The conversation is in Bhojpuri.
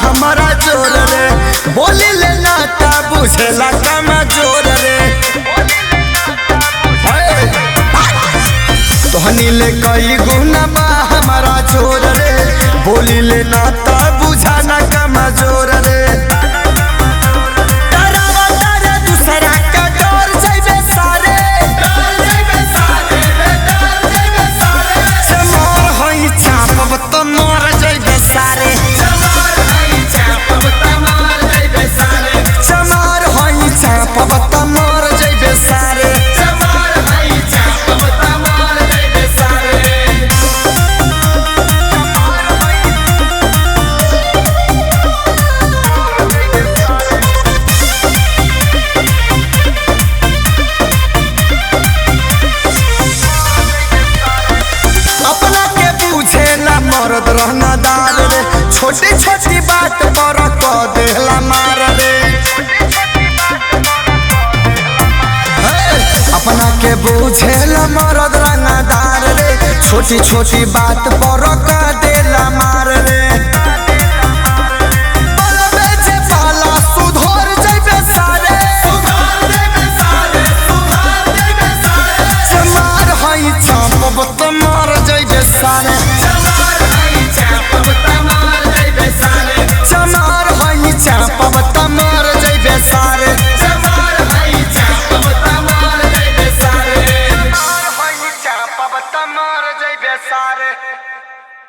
हमारा जोर रे बोली लेना ता बुझेला कमजोर रे तोहनी ले कई गुना बा हमारा जोर रे बोली लेना ता बुझाना कमजोर रे मरद रहना दाल रे छोटी छोटी बात पर कह देला मार रे अपना के बुझेला मरद रहना दाल रे छोटी छोटी बात पर कह देला मार रे मर जइबे सारे।